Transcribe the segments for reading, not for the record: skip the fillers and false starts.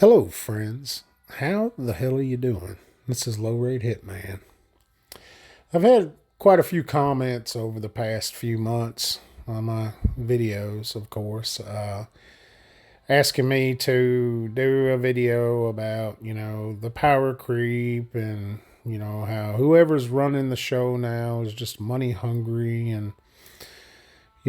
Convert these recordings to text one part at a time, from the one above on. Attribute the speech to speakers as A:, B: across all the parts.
A: Hello, friends. How the hell are you doing? This is Low Rate Hitman. I've had quite a few comments over the past few months on my videos, of course, asking me to do a video about, the power creep and, how whoever's running the show now is just money hungry and,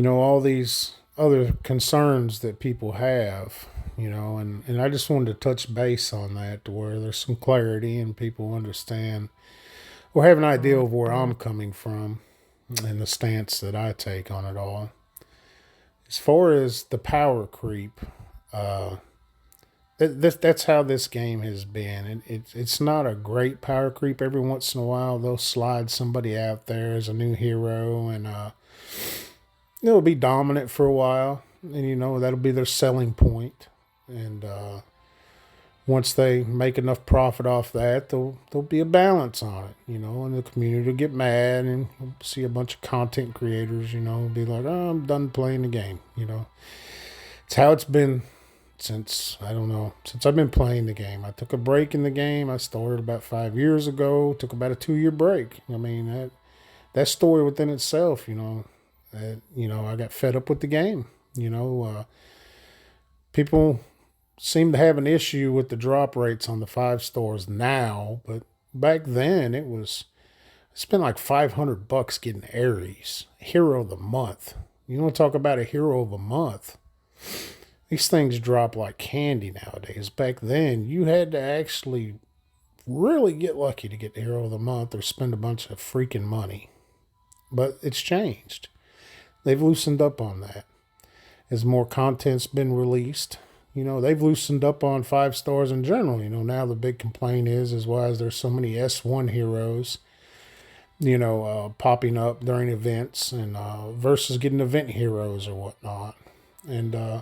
A: all these other concerns that people have, and I just wanted to touch base on that to where there's some clarity and people understand or have an idea of where I'm coming from and the stance that I take on it all. As far as the power creep, uh, that's how this game has been. It's not a great power creep. Every once in a while, they'll slide somebody out there as a new hero, and it'll be dominant for a while, and that'll be their selling point. And once they make enough profit off that, there'll be a balance on it, and the community will get mad and see a bunch of content creators, be like, oh, I'm done playing the game. It's how it's been since, I don't know, since I've been playing the game. I took a break in the game. I started about 5 years ago, took about a 2 year break. I mean, that story within itself, I got fed up with the game. People seem to have an issue with the drop rates on the 5 stars now, but back then I spent like $500 getting Ares, Hero of the Month. You want to talk about a Hero of a Month? These things drop like candy nowadays. Back then, you had to actually really get lucky to get the Hero of the Month or spend a bunch of freaking money. But it's changed. They've loosened up on that. As more content's been released, they've loosened up on 5 stars in general. Now the big complaint is why is there so many S1 heroes, popping up during events and versus getting event heroes or whatnot. And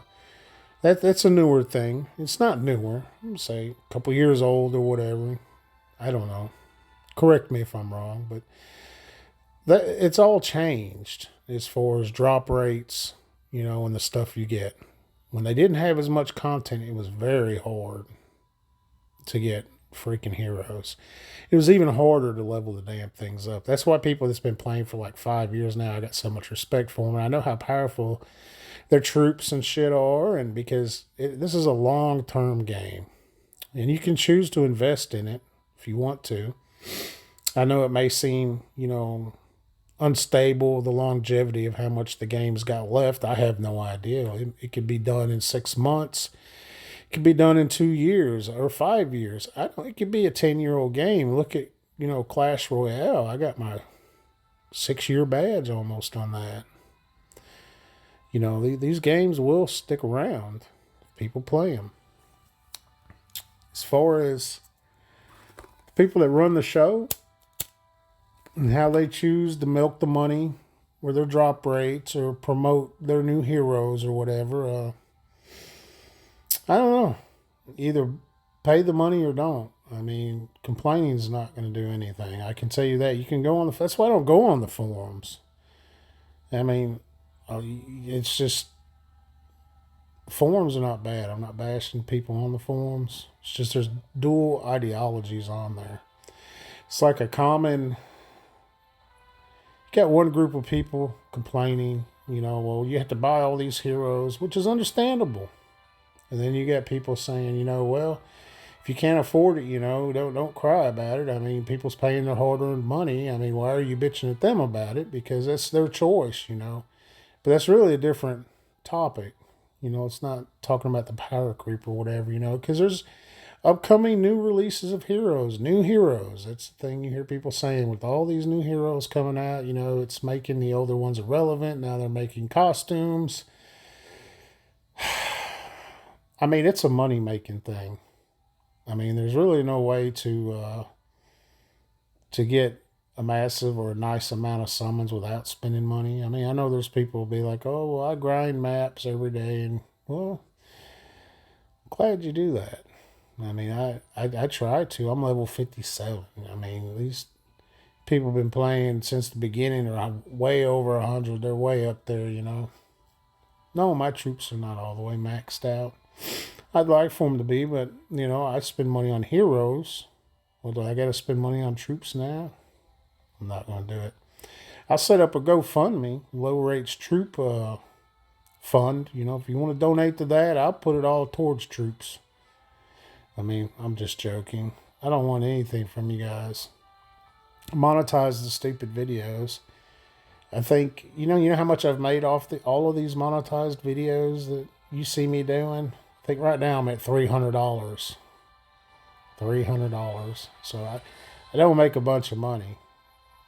A: that's a newer thing. It's not newer. I'm say a couple years old or whatever. I don't know. Correct me if I'm wrong, but it's all changed as far as drop rates, and the stuff you get. When they didn't have as much content, it was very hard to get freaking heroes. It was even harder to level the damn things up. That's why people that's been playing for like 5 years now, I got so much respect for them. And I know how powerful their troops and shit are, and because this is a long-term game. And you can choose to invest in it if you want to. I know it may seem, unstable, the longevity of how much the game's got left. I have no idea. It could be done in 6 months. It could be done in 2 years or 5 years. I don't. It could be a 10-year-old game. Look at Clash Royale. I got my 6 year badge almost on that. These games will stick around if people play them. As far as people that run the show, and how they choose to milk the money or their drop rates or promote their new heroes or whatever. I don't know. Either pay the money or don't. I mean, complaining is not going to do anything. I can tell you that. You can go on the. That's why I don't go on the forums. I mean, it's just forums are not bad. I'm not bashing people on the forums. It's just there's dual ideologies on there. It's like a common. Got one group of people complaining, well, you have to buy all these heroes, which is understandable. And then you got people saying, well, if you can't afford it, don't cry about it. I mean, people's paying their hard-earned money. I mean, why are you bitching at them about it? Because that's their choice, But that's really a different topic. It's not talking about the power creep or whatever, because there's upcoming new releases of heroes, new heroes. That's the thing you hear people saying with all these new heroes coming out. It's making the older ones irrelevant. Now they're making costumes. I mean, it's a money making thing. I mean, there's really no way to get a massive or a nice amount of summons without spending money. I mean, I know there's people who be like, oh, well, I grind maps every day, and well, I'm glad you do that. I mean, I try to. I'm level 57. I mean, these people have been playing since the beginning are way over 100. They're way up there, No, my troops are not all the way maxed out. I'd like for them to be, but, I spend money on heroes. Well, do I got to spend money on troops now? I'm not going to do it. I'll set up a GoFundMe, low rates troop fund. If you want to donate to that, I'll put it all towards troops. I'm just joking. I don't want anything from you guys. Monetize the stupid videos. I think, you know how much I've made off all of these monetized videos that you see me doing? I think right now I'm at $300. $300. So I don't make a bunch of money.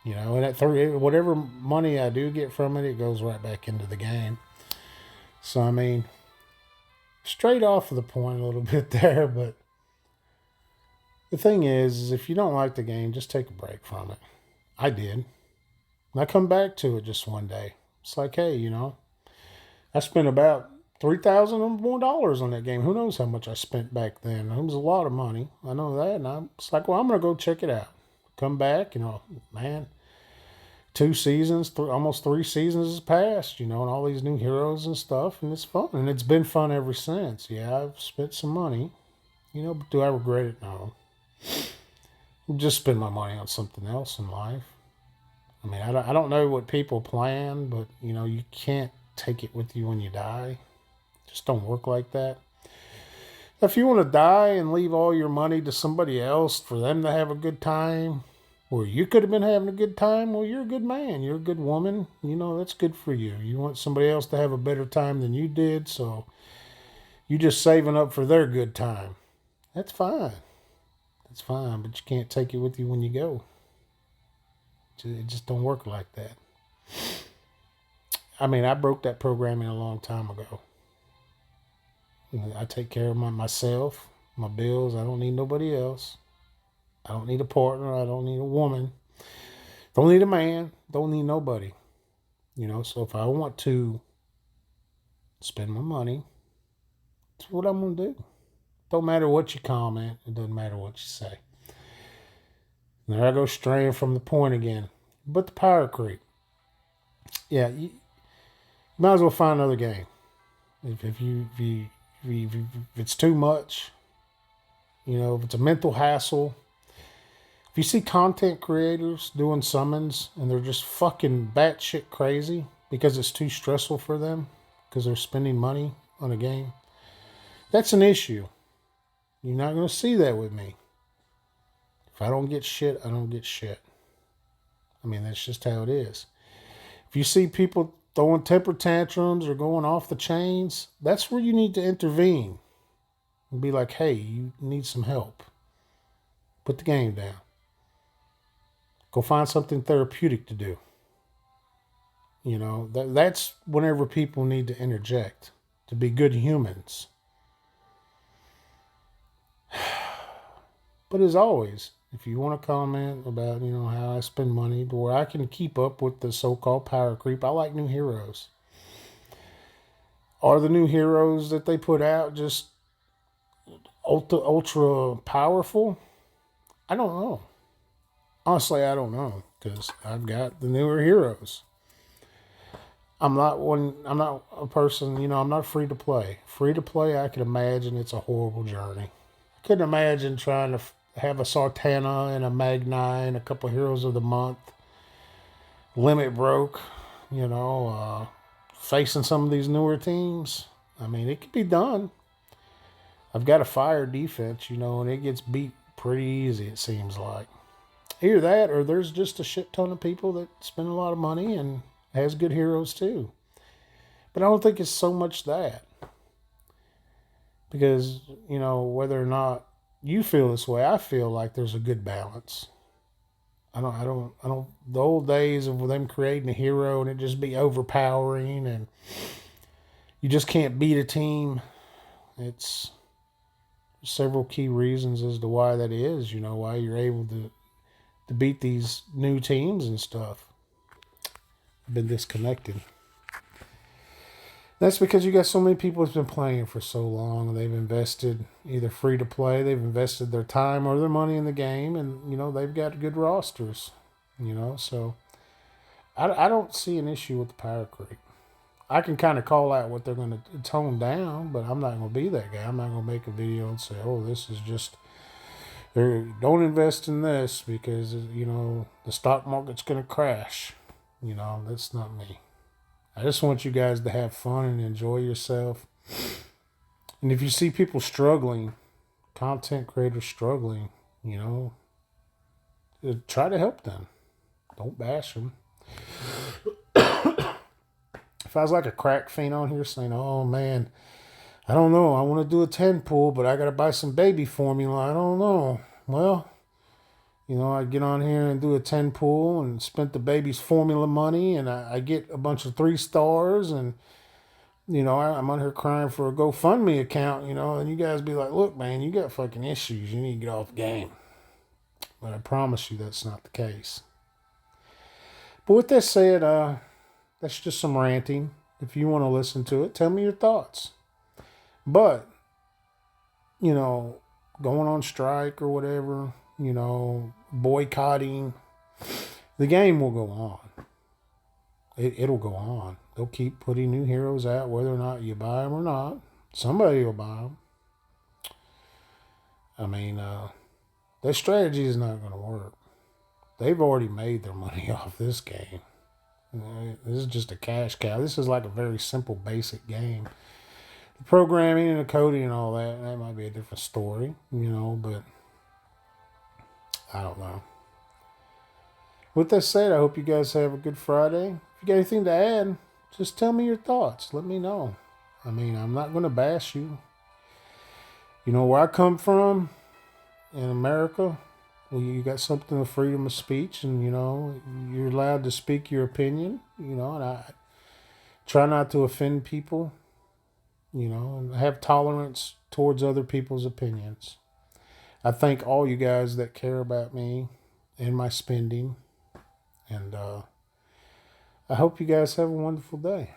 A: And whatever money I do get from it, it goes right back into the game. So, straight off of the point a little bit there, but the thing is if you don't like the game, just take a break from it. I did. And I come back to it just one day. It's like, hey, I spent about $3,000 or more on that game. Who knows how much I spent back then? It was a lot of money. I know that. And it's like, well, I'm going to go check it out. Come back, man. 2 seasons, almost 3 seasons has passed, and all these new heroes and stuff, and it's fun. And it's been fun ever since. Yeah, I've spent some money, but do I regret it? No. Just spend my money on something else in life. I don't know what people plan, but, you can't take it with you when you die. Just don't work like that. If you want to die and leave all your money to somebody else for them to have a good time, where you could have been having a good time, well, you're a good man. You're a good woman. That's good for you. You want somebody else to have a better time than you did, so you're just saving up for their good time. That's fine. That's fine, but you can't take it with you when you go. It just don't work like that. I broke that programming a long time ago. I take care of myself, my bills. I don't need nobody else. I don't need a partner. I don't need a woman. Don't need a man. Don't need nobody. So if I want to spend my money, that's what I'm going to do. Don't matter what you comment. It doesn't matter what you say. And there I go straying from the point again. But the power creep. Yeah, you might as well find another game. If it's too much, if it's a mental hassle. If you see content creators doing summons and they're just fucking batshit crazy because it's too stressful for them because they're spending money on a game, that's an issue. You're not going to see that with me. If I don't get shit, I don't get shit. That's just how it is. If you see people throwing temper tantrums or going off the chains, that's where you need to intervene and be like, hey, you need some help. Put the game down. Go find something therapeutic to do. That's whenever people need to interject, to be good humans. But as always, if you want to comment about, how I spend money to where I can keep up with the so-called power creep, I like new heroes. Are the new heroes that they put out just ultra powerful? I don't know. Honestly, I don't know, because I've got the newer heroes. I'm not a person, I'm not free to play. Free to play, I can imagine it's a horrible journey. I couldn't imagine trying to have a Sartana and a Magni and a couple Heroes of the Month. Limit broke, facing some of these newer teams. It could be done. I've got a fire defense, and it gets beat pretty easy, it seems like. Either that, or there's just a shit ton of people that spend a lot of money and has good heroes too. But I don't think it's so much that. Because, whether or not you feel this way, I feel like there's a good balance. I don't, the old days of them creating a hero and it just be overpowering and you just can't beat a team. It's several key reasons as to why that is, why you're able to beat these new teams and stuff. I've been disconnected. That's because you got so many people that's been playing for so long. They've invested either free to play, they've invested their time or their money in the game, and they've got good rosters. So I don't see an issue with the power creep. I can kind of call out what they're going to tone down, but I'm not going to be that guy. I'm not going to make a video and say, oh, this is just, don't invest in this because, the stock market's going to crash. That's not me. I just want you guys to have fun and enjoy yourself. And if you see people struggling, content creators struggling, try to help them. Don't bash them. If I was like a crack fiend on here saying, oh man, I don't know, I want to do a 10 pull, but I got to buy some baby formula. I don't know. Well, I get on here and do a 10 pull and spent the baby's formula money, and I get a bunch of 3 stars, and, I'm on here crying for a GoFundMe account, and you guys be like, look, man, you got fucking issues. You need to get off the game. But I promise you that's not the case. But with that said, that's just some ranting. If you want to listen to it, tell me your thoughts. But, going on strike or whatever, boycotting, the game will go on. It'll go on. They'll keep putting new heroes out, whether or not you buy them or not. Somebody will buy them. I mean, their strategy is not going to work. They've already made their money off this game. This is just a cash cow. This is like a very simple, basic game. The programming and the coding and all that might be a different story, but I don't know. With that said, I hope you guys have a good Friday. If you got anything to add, just tell me your thoughts. Let me know. I mean, I'm not going to bash you. Where I come from in America, you got something of freedom of speech, and, you're allowed to speak your opinion, and I try not to offend people, and have tolerance towards other people's opinions. I thank all you guys that care about me and my spending. And I hope you guys have a wonderful day.